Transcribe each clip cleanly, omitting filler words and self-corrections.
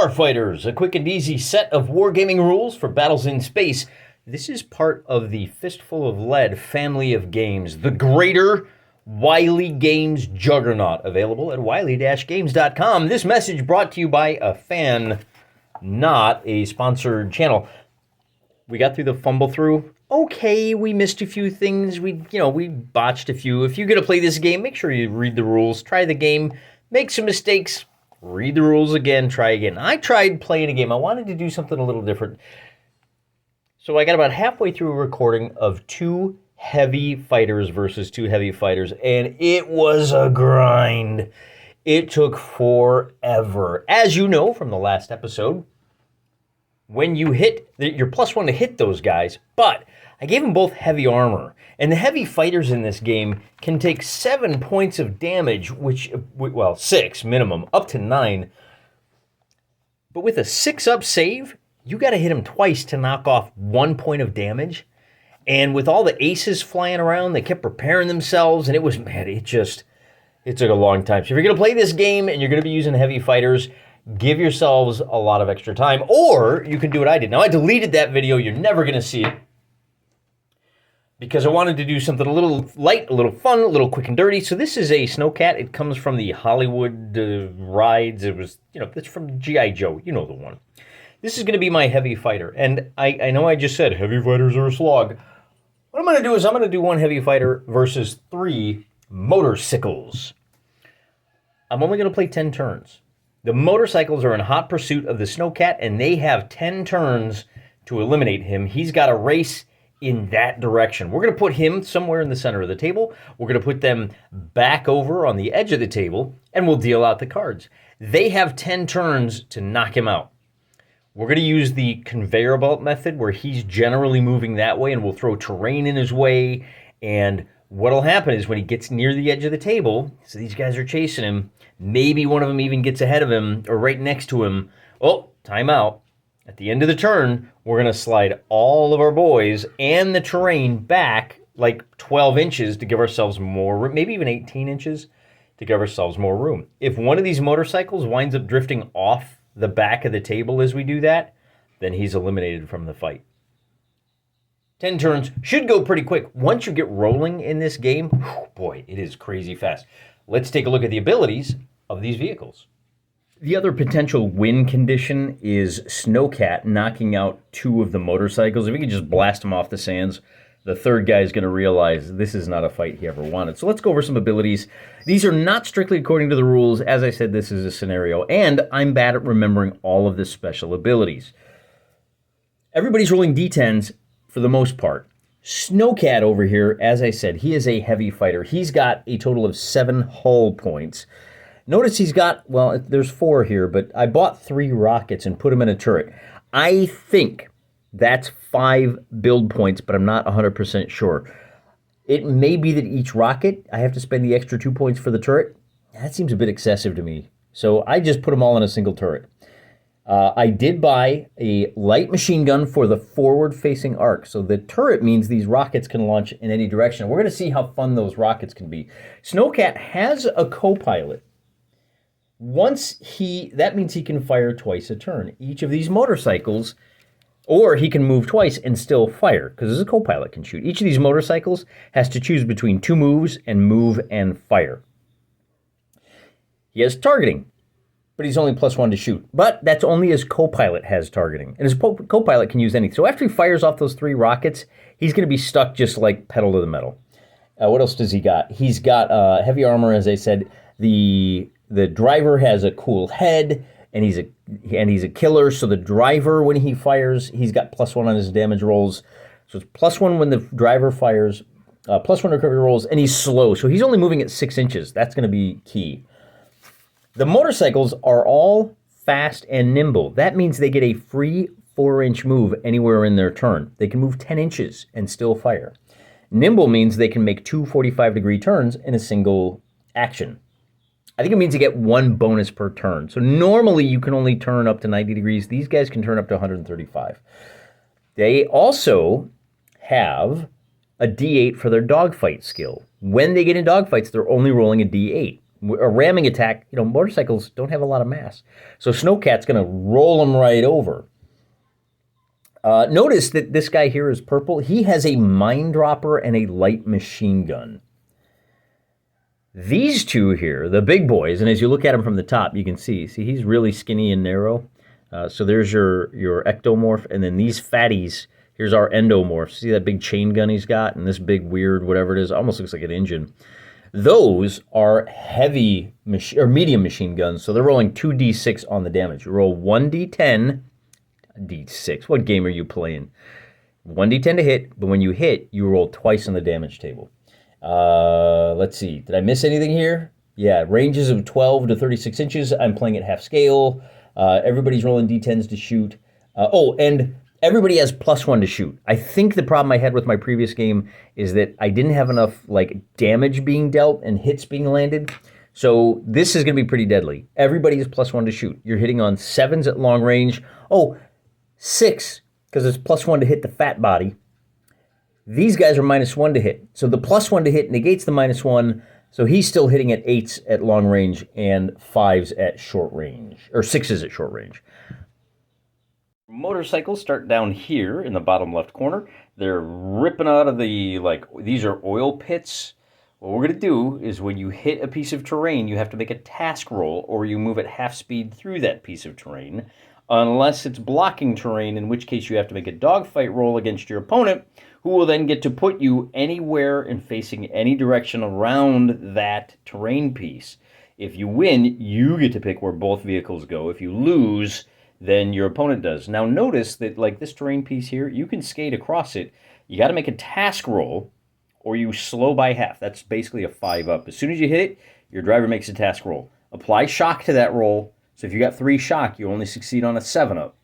Starfighters, a quick and easy set of wargaming rules for battles in space. This is part of the Fistful of Lead family of games, the greater Wily Games juggernaut, available at wily-games.com. This message brought to you by a fan, not a sponsored channel. We got through the fumble through. Okay, we missed a few things. We botched a few. If you're going to play this game, make sure you read the rules, try the game, make some mistakes, read the rules again, try again. I tried playing a game. I wanted to do something a little different. So I got about halfway through a recording of two heavy fighters versus two heavy fighters, and it was a grind. It took forever. As you know from the last episode, when you hit, you're +1 to hit those guys, but I gave them both heavy armor. And the heavy fighters in this game can take 7 points of damage, well, 6 minimum, up to 9. But with a 6-up save, you got to hit them twice to knock off 1 point of damage. And with all the aces flying around, they kept preparing themselves, and it took a long time. So if you're going to play this game and you're going to be using heavy fighters, give yourselves a lot of extra time, or you can do what I did. Now, I deleted that video. You're never going to see it, because I wanted to do something a little light, a little fun, a little quick and dirty. So this is a Snowcat. It comes from the Hollywood rides. It's from G.I. Joe. You know the one. This is going to be my heavy fighter. And I know I just said heavy fighters are a slog. What I'm going to do is I'm going to do one heavy fighter versus 3 motorcycles. I'm only going to play 10 turns. The motorcycles are in hot pursuit of the Snowcat, and they have 10 turns to eliminate him. He's got a race in that direction. We're going to put him somewhere in the center of the table. We're going to put them back over on the edge of the table, and we'll deal out the cards. They have 10 turns to knock him out. We're going to use the conveyor belt method, where he's generally moving that way, and we'll throw terrain in his way. And what'll happen is when he gets near the edge of the table, so these guys are chasing him, maybe one of them even gets ahead of him or right next to him. Oh, timeout. At the end of the turn, we're going to slide all of our boys and the terrain back like 12 inches to give ourselves more room, maybe even 18 inches to give ourselves more room. If one of these motorcycles winds up drifting off the back of the table as we do that, then he's eliminated from the fight. 10 turns should go pretty quick. Once you get rolling in this game, boy, it is crazy fast. Let's take a look at the abilities of these vehicles. The other potential win condition is Snowcat knocking out 2 of the motorcycles. If we can just blast them off the sands, the third guy is going to realize this is not a fight he ever wanted. So let's go over some abilities. These are not strictly according to the rules. As I said, this is a scenario, and I'm bad at remembering all of the special abilities. Everybody's rolling D10s for the most part. Snowcat over here, as I said, he is a heavy fighter. He's got a total of 7 hull points. Notice he's got, well, there's 4 here, but I bought 3 rockets and put them in a turret. I think that's 5 build points, but I'm not 100% sure. It may be that each rocket, I have to spend the extra 2 points for the turret. That seems a bit excessive to me. So I just put them all in a single turret. I did buy a light machine gun for the forward-facing arc. So the turret means these rockets can launch in any direction. We're going to see how fun those rockets can be. Snowcat has a co-pilot. That means he can fire twice a turn. Each of these motorcycles, or he can move twice and still fire, because a co-pilot can shoot. Each of these motorcycles has to choose between 2 moves and move and fire. He has targeting, but he's only +1 to shoot. But that's only his co-pilot has targeting, and his co-pilot can use anything. So after he fires off those 3 rockets, he's going to be stuck just like pedal to the metal. What else does he got? He's got heavy armor, as I said. The driver has a cool head, and he's a killer. So the driver, when he fires, he's got +1 on his damage rolls. So it's +1 when the driver fires, +1 recovery rolls, and he's slow. So he's only moving at 6 inches. That's going to be key. The motorcycles are all fast and nimble. That means they get a free 4-inch move anywhere in their turn. They can move 10 inches and still fire. Nimble means they can make 2 45-degree turns in a single action. I think it means you get 1 bonus per turn. So normally you can only turn up to 90 degrees. These guys can turn up to 135. They also have a D8 for their dogfight skill. When they get in dogfights, they're only rolling a D8. A ramming attack, motorcycles don't have a lot of mass. So Snowcat's going to roll them right over. Notice that this guy here is purple. He has a mine dropper and a light machine gun. These two here, the big boys, and as you look at him from the top, you can see he's really skinny and narrow. So there's your ectomorph, and then these fatties, here's our endomorph. See that big chain gun he's got, and this big weird whatever it is, almost looks like an engine. Those are heavy or medium machine guns, so they're rolling 2d6 on the damage. You roll 1d10, d6. What game are you playing? 1d10 to hit, but when you hit, you roll twice on the damage table. Let's see. Did I miss anything here? Yeah, ranges of 12 to 36 inches. I'm playing at half scale. Everybody's rolling d10s to shoot. And everybody has +1 to shoot. I think the problem I had with my previous game is that I didn't have enough damage being dealt and hits being landed. So this is going to be pretty deadly. Everybody has +1 to shoot. You're hitting on 7s at long range. 6, because it's +1 to hit the fat body. These guys are -1 to hit. So the +1 to hit negates the -1. So he's still hitting at 8s at long range and 5s at short range, or 6s at short range. Motorcycles start down here in the bottom left corner. They're ripping out of the, these are oil pits. What we're going to do is when you hit a piece of terrain, you have to make a task roll, or you move at half speed through that piece of terrain, unless it's blocking terrain, in which case you have to make a dogfight roll against your opponent, who will then get to put you anywhere and facing any direction around that terrain piece. If you win, you get to pick where both vehicles go. If you lose, then your opponent does. Now notice that this terrain piece here, you can skate across it. You got to make a task roll, or you slow by half. That's basically a 5 up. As soon as you hit it, your driver makes a task roll. Apply shock to that roll. So if you got 3 shock, you only succeed on a 7 up.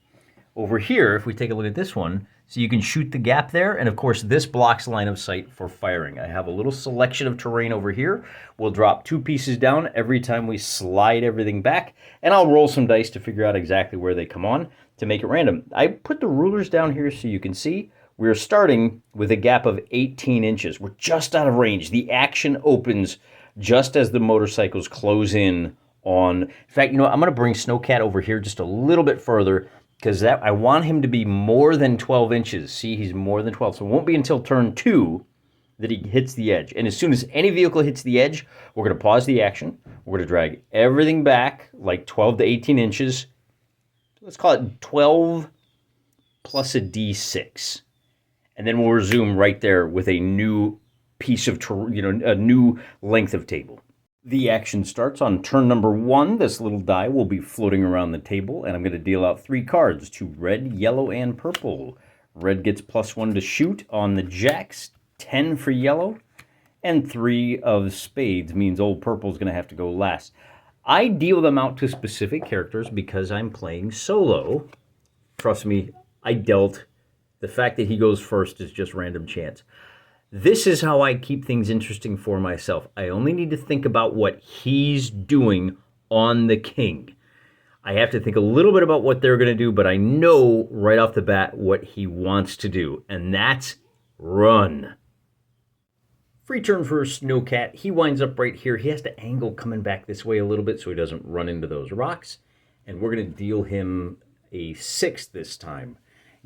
Over here, if we take a look at this one, so you can shoot the gap there, and of course this blocks line of sight for firing. I have a little selection of terrain over here. We'll drop 2 pieces down every time we slide everything back, and I'll roll some dice to figure out exactly where they come on to make it random. I put the rulers down here so you can see we're starting with a gap of 18 inches. We're just out of range. The action opens just as the motorcycles close in on. In fact, I'm going to bring Snowcat over here just a little bit further, because I want him to be more than 12 inches. See, he's more than 12. So it won't be until turn 2 that he hits the edge. And as soon as any vehicle hits the edge, we're going to pause the action. We're going to drag everything back 12 to 18 inches. Let's call it 12 plus a d6. And then we'll resume right there with a new piece of, a new length of table. The action starts on turn number 1. This little die will be floating around the table, and I'm going to deal out 3 cards, 2 red, yellow, and purple. Red gets +1 to shoot on the jacks, 10 for yellow, and 3 of spades means old purple's going to have to go last. I deal them out to specific characters because I'm playing solo. Trust me, I dealt. The fact that he goes first is just random chance. This is how I keep things interesting for myself. I only need to think about what he's doing on the king. I have to think a little bit about what they're going to do, but I know right off the bat what he wants to do, and that's run. Free turn for Snowcat. He winds up right here. He has to angle coming back this way a little bit so he doesn't run into those rocks, and we're going to deal him a 6 this time.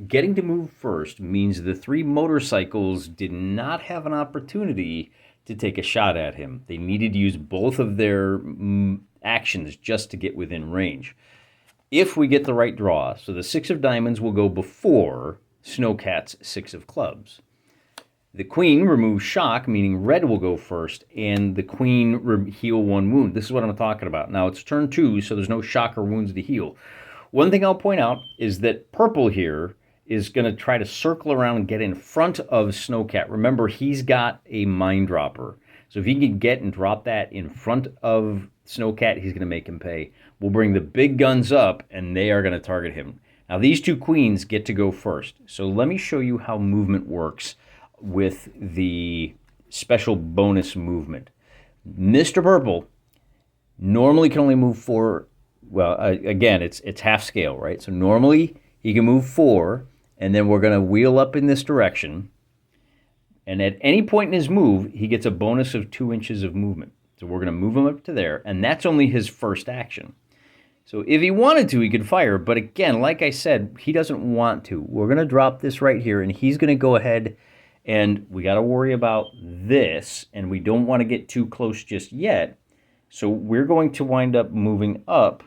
Getting to move first means the 3 motorcycles did not have an opportunity to take a shot at him. They needed to use both of their actions just to get within range. If we get the right draw, so the 6 of diamonds will go before Snowcat's 6 of clubs. The queen removes shock, meaning red will go first, and the queen heal 1 wound. This is what I'm talking about. Now it's turn 2, so there's no shock or wounds to heal. One thing I'll point out is that purple here is going to try to circle around and get in front of Snowcat. Remember, he's got a mine dropper. So if he can get and drop that in front of Snowcat, he's going to make him pay. We'll bring the big guns up, and they are going to target him. Now, these 2 queens get to go first. So let me show you how movement works with the special bonus movement. Mr. Purple normally can only move 4. Well, again, it's half scale, right? So normally he can move 4. And then we're going to wheel up in this direction. And at any point in his move, he gets a bonus of 2 inches of movement. So we're going to move him up to there, and that's only his first action. So if he wanted to, he could fire, but again, like I said, he doesn't want to. We're going to drop this right here, and he's going to go ahead, and we got to worry about this, and we don't want to get too close just yet. So we're going to wind up moving up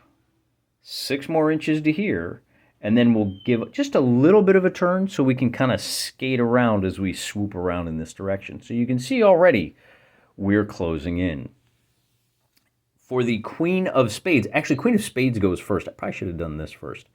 6 more inches to here, and then we'll give just a little bit of a turn so we can kind of skate around as we swoop around in this direction. So you can see already we're closing in. For the Queen of Spades, actually Queen of Spades goes first. I probably should have done this first.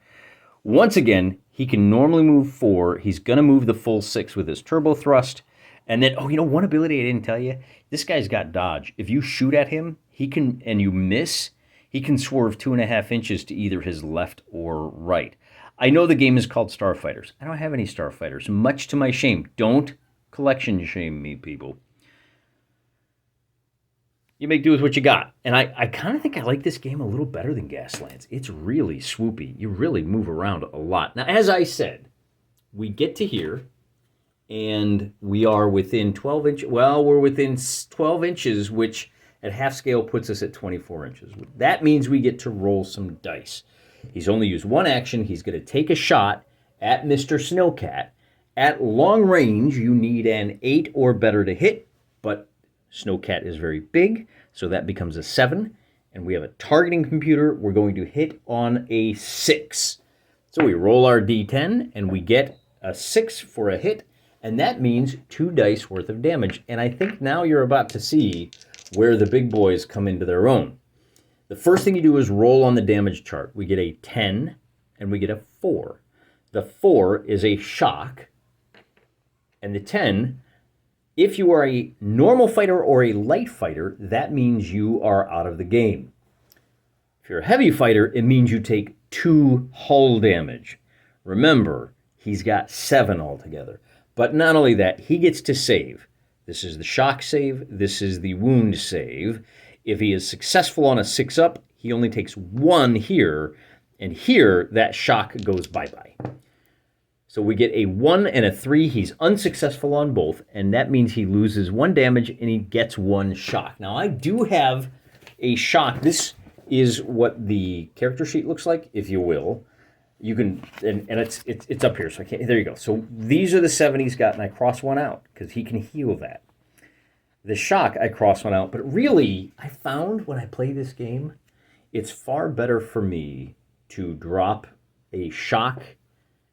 Once again, he can normally move 4. He's going to move the full 6 with his turbo thrust. And then, oh, you know, one ability I didn't tell you, this guy's got dodge. If you shoot at him, he can, and you miss, he can swerve 2.5 inches to either his left or right. I know the game is called Starfighters. I don't have any Starfighters, much to my shame. Don't collection shame me, people. You make do with what you got. And I kind of think I like this game a little better than Gaslands. It's really swoopy. You really move around a lot. Now, as I said, we get to here, and we are within 12 inches. Well, we're within 12 inches, which at half scale puts us at 24 inches. That means we get to roll some dice. He's only used 1 action. He's going to take a shot at Mr. Snowcat. At long range, you need an 8 or better to hit, but Snowcat is very big, so that becomes a 7. And we have a targeting computer. We're going to hit on a 6. So we roll our D10, and we get a 6 for a hit, and that means 2 dice worth of damage. And I think now you're about to see where the big boys come into their own. The first thing you do is roll on the damage chart. We get a 10, and we get a 4. The 4 is a shock, and the 10, if you are a normal fighter or a light fighter, that means you are out of the game. If you're a heavy fighter, it means you take 2 hull damage. Remember, he's got 7 altogether. But not only that, he gets to save. This is the shock save. This is the wound save. If he is successful on a 6-up, he only takes 1 here, and here that shock goes bye-bye. So we get a 1 and a 3. He's unsuccessful on both, and that means he loses 1 damage and he gets 1 shock. Now, I do have a shock. This is what the character sheet looks like, if you will. You can, and it's up here, so I can't, there you go. So these are the 7 he's got, and I cross 1 out because he can heal that. The shock, I cross 1 out, but really, I found when I play this game, it's far better for me to drop a shock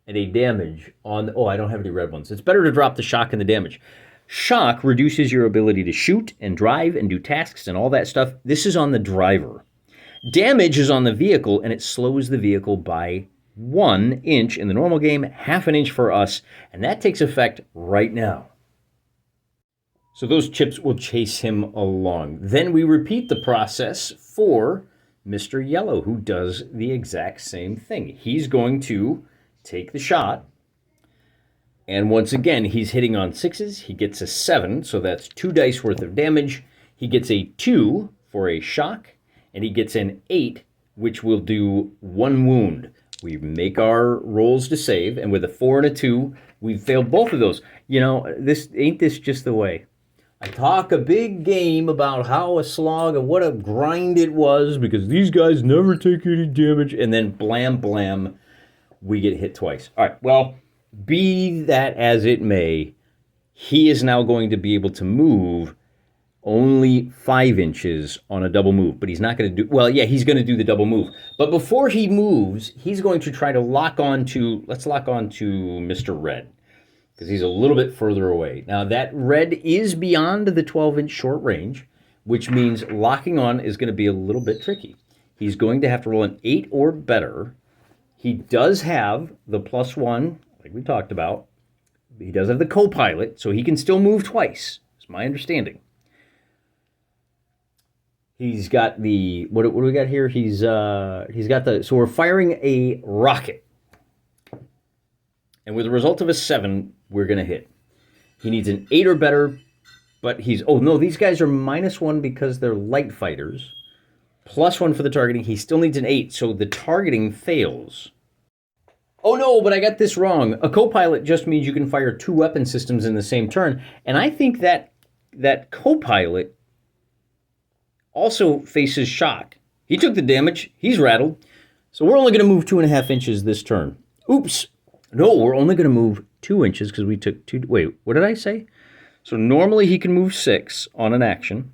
and a damage on, oh, I don't have any red ones. It's better to drop the shock and the damage. Shock reduces your ability to shoot and drive and do tasks and all that stuff. This is on the driver. Damage is on the vehicle, and it slows the vehicle by 1 inch in the normal game, half an inch for us, and that takes effect right now. So those chips will chase him along. Then we repeat the process for Mr. Yellow, who does the exact same thing. He's going to take the shot, and once again, he's hitting on 6s. He gets a 7, so that's 2 dice worth of damage. He gets a 2 for a shock, and he gets an 8, which will do 1 wound. We make our rolls to save, and with a 4 and a 2, we've failed both of those. You know, this just the way. I talk a big game about how a slog and what a grind it was because these guys never take any damage, and then blam, blam, we get hit twice. All right, well, be that as it may, he is now going to be able to move only 5 inches on a double move, but he's not going to do, well, yeah, he's going to do the double move. But before he moves, he's going to try to lock on to, let's lock on to Mr. Red, because he's a little bit further away. Now, that red is beyond the 12-inch short range, which means locking on is going to be a little bit tricky. He's going to have to roll an 8 or better. He does have the +1, like we talked about. He does have the co-pilot, so he can still move twice. It's my understanding. He's got the, what do we got here? He's got the, so we're firing a rocket. And with a result of a 7, we're going to hit. He needs an 8 or better, but he's, oh no, these guys are -1 because they're light fighters. +1 for the targeting. He still needs an 8, so the targeting fails. Oh no, but I got this wrong. A co-pilot just means you can fire 2 weapon systems in the same turn. And I think that co-pilot also faces shock. He took the damage. He's rattled. So we're only going to move 2.5 inches this turn. Oops. No, we're only going to move 2 inches because we took 2. Wait, what did I say? So normally he can move 6 on an action,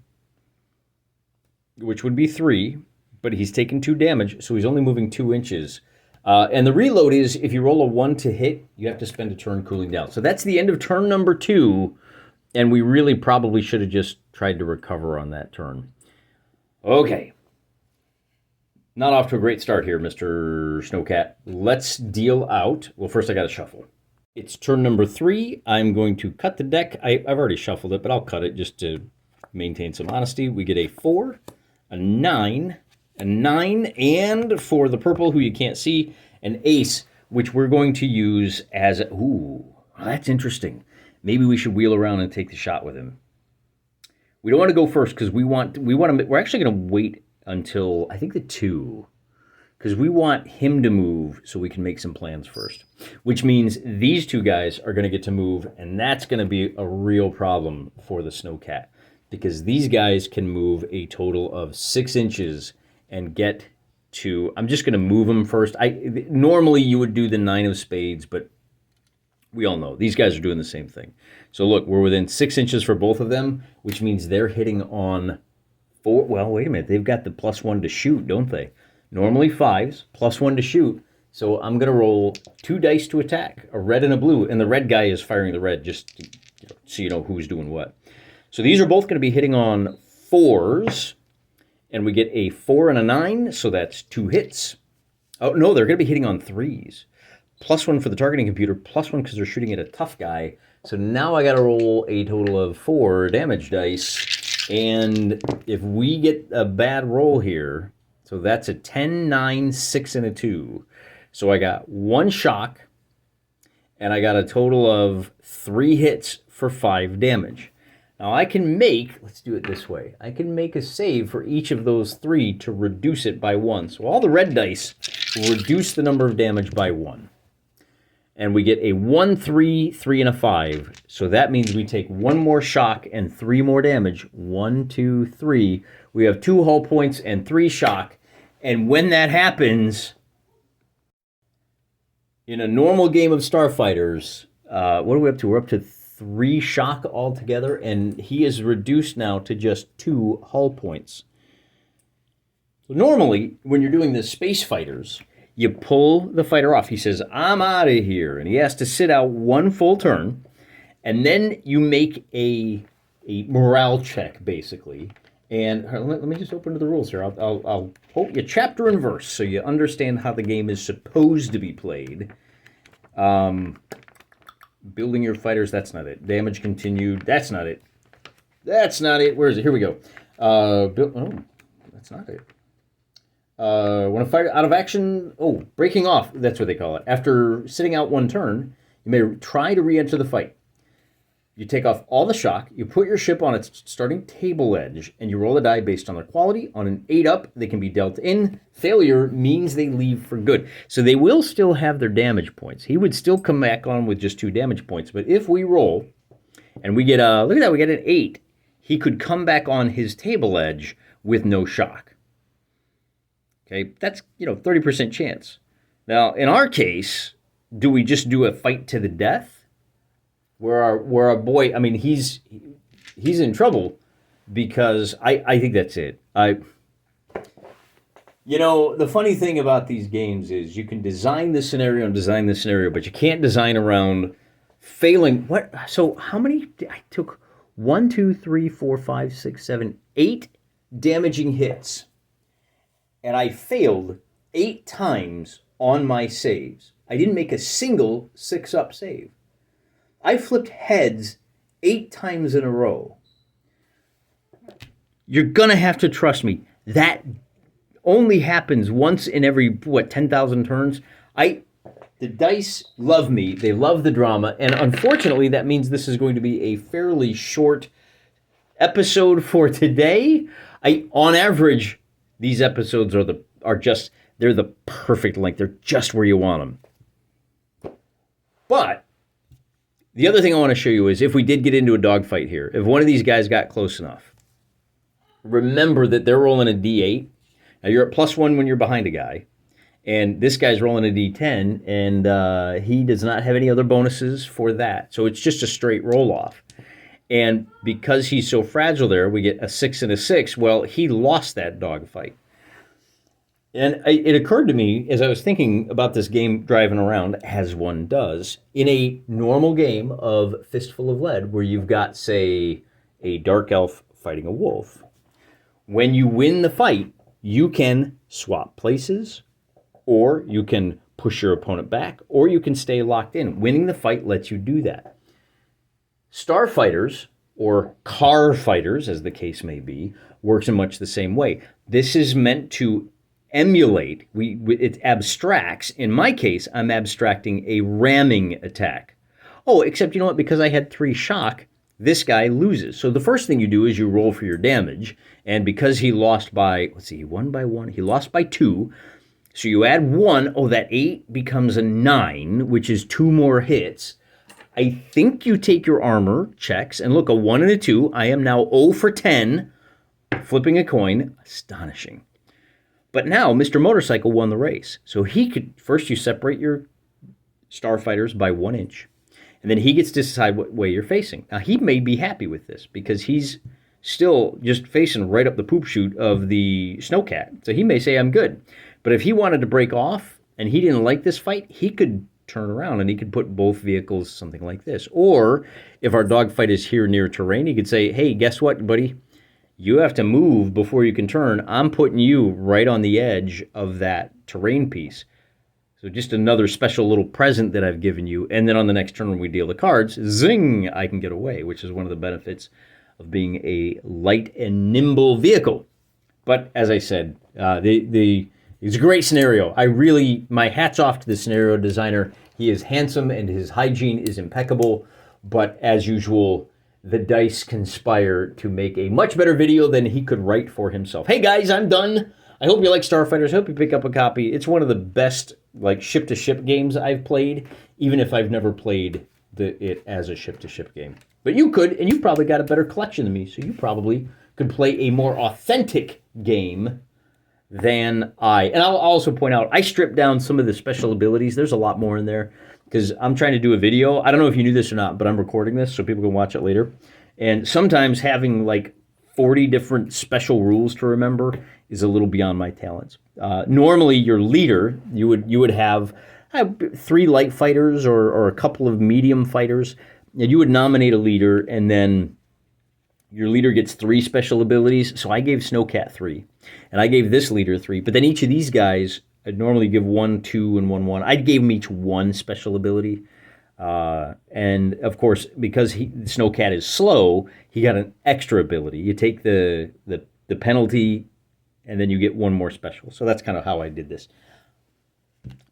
which would be 3, but he's taken 2 damage, so he's only moving 2 inches. And the reload is, if you roll a 1 to hit, you have to spend a turn cooling down. So that's the end of turn number 2, and we really probably should have just tried to recover on that turn. Okay. Not off to a great start here, Mr. Snowcat. Let's deal out. Well, first I got to shuffle. It's turn number 3. I'm going to cut the deck. I've already shuffled it, but I'll cut it just to maintain some honesty. We get a 4, a 9, a 9, and for the purple, who you can't see, an ace, which we're going to use as a, ooh, that's interesting. Maybe we should wheel around and take the shot with him. We don't want to go first because we're actually going to wait until, I think, the 2. Because we want him to move so we can make some plans first. Which means these 2 guys are going to get to move, and that's going to be a real problem for the Snowcat. Because these guys can move a total of 6 inches and get to... I'm just going to move them first. Normally you would do the 9 of spades, but we all know these guys are doing the same thing. So look, we're within 6 inches for both of them, which means they're hitting on 4... Well, wait a minute. They've got the +1 to shoot, don't they? Normally 5s, +1 to shoot. So I'm going to roll 2 dice to attack, a red and a blue. And the red guy is firing the red, just so you know who's doing what. So these are both going to be hitting on 4s. And we get a 4 and a 9, so that's 2 hits. Oh, no, they're going to be hitting on 3s. +1 for the targeting computer, +1 because they're shooting at a tough guy. So now I got to roll a total of 4 damage dice. And if we get a bad roll here... So that's a 10, 9, 6, and a 2. So I got 1 shock, and I got a total of 3 hits for 5 damage. Now I can make, let's do it this way, I can make a save for each of those 3 to reduce it by 1. So all the red dice will reduce the number of damage by 1. And we get a 1, 3, 3, and a 5. So that means we take 1 more shock and 3 more damage. 1, 2, 3. We have 2 hull points and 3 shock. And when that happens, in a normal game of Starfighters, what are we up to? We're up to 3 shock altogether, and he is reduced now to just 2 hull points. So normally, when you're doing the Space Fighters, you pull the fighter off. He says, I'm out of here, and he has to sit out 1 full turn, and then you make a morale check, basically. And let me just open to the rules here. I'll quote you chapter and verse so you understand how the game is supposed to be played. Building your fighters, that's not it. Damage continued, that's not it. That's not it. Where is it? Here we go. That's not it. When a fighter out of action, breaking off, that's what they call it. After sitting out 1 turn, you may try to re-enter the fight. You take off all the shock, you put your ship on its starting table edge, and you roll a die based on their quality. On an 8 up, they can be dealt in. Failure means they leave for good. So they will still have their damage points. He would still come back on with just 2 damage points. But if we roll, and we get look at that, we get an 8, he could come back on his table edge with no shock. Okay, that's, 30% chance. Now, in our case, do we just do a fight to the death? Where our boy, I mean, he's in trouble because I think that's it. The funny thing about these games is you can design the scenario, but you can't design around failing. What? So how many? I took 1, 2, 3, 4, 5, 6, 7, 8 damaging hits, and I failed 8 times on my saves. I didn't make a single 6-up save. I flipped heads 8 times in a row. You're going to have to trust me. That only happens once in every, 10,000 turns. The dice love me. They love the drama. And unfortunately, that means this is going to be a fairly short episode for today. On average, these episodes they're the perfect length. They're just where you want them. But the other thing I want to show you is if we did get into a dogfight here, if one of these guys got close enough, remember that they're rolling a D8. Now, you're at +1 when you're behind a guy. And this guy's rolling a D10, and he does not have any other bonuses for that. So it's just a straight roll-off. And because he's so fragile there, we get a 6 and a 6. Well, he lost that dogfight. And it occurred to me as I was thinking about this game driving around, as one does, in a normal game of Fistful of Lead, where you've got, say, a dark elf fighting a wolf. When you win the fight, you can swap places, or you can push your opponent back, or you can stay locked in. Winning the fight lets you do that. Starfighters, or car fighters, as the case may be, works in much the same way. This is meant to emulate, it abstracts. In my case, I'm abstracting a ramming attack. Oh, except you know what? Because I had 3 shock, this guy loses. So the first thing you do is you roll for your damage, and because he lost by, let's see, he won by 1, he lost by 2, so you add 1, oh, that 8 becomes a 9, which is 2 more hits. I think you take your armor checks, and look, a 1 and a 2, I am now 0 for 10, flipping a coin, astonishing. But now, Mr. Motorcycle won the race. So he could, first you separate your Starfighters by 1 inch. And then he gets to decide what way you're facing. Now, he may be happy with this because he's still just facing right up the poop chute of the Snowcat. So he may say, I'm good. But if he wanted to break off and he didn't like this fight, he could turn around and he could put both vehicles something like this. Or if our dogfight is here near terrain, he could say, hey, guess what, buddy? You have to move before you can turn. I'm putting you right on the edge of that terrain piece. So just another special little present that I've given you. And then on the next turn when we deal the cards, zing, I can get away, which is one of the benefits of being a light and nimble vehicle. But as I said, it's a great scenario. My hat's off to the scenario designer. He is handsome and his hygiene is impeccable. But as usual, the dice conspire to make a much better video than he could write for himself. Hey guys, I'm done. I hope you like Starfighters. I hope you pick up a copy. It's one of the best ship-to-ship games I've played, even if I've never played it as a ship-to-ship game. But you could, and you've probably got a better collection than me, so you probably could play a more authentic game than I. And I'll also point out, I stripped down some of the special abilities. There's a lot more in there because I'm trying to do a video. I don't know if you knew this or not, but I'm recording this so people can watch it later. And sometimes having 40 different special rules to remember is a little beyond my talents. Normally, your leader, you would have 3 light fighters or a couple of medium fighters, and you would nominate a leader, and then your leader gets 3 special abilities. So I gave Snowcat 3, and I gave this leader 3. But then each of these guys, I'd normally give 1, 2, and 1, 1. I gave them each 1 special ability. And of course, because Snowcat is slow, he got an extra ability. You take the penalty, and then you get 1 more special. So that's kind of how I did this.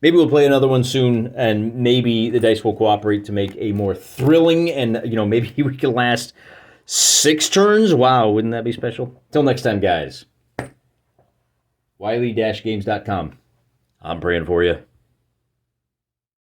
Maybe we'll play another one soon, and maybe the dice will cooperate to make a more thrilling, and maybe we can last 6 turns. Wow, wouldn't that be special? Till next time, guys. Wiley-games.com. I'm praying for you.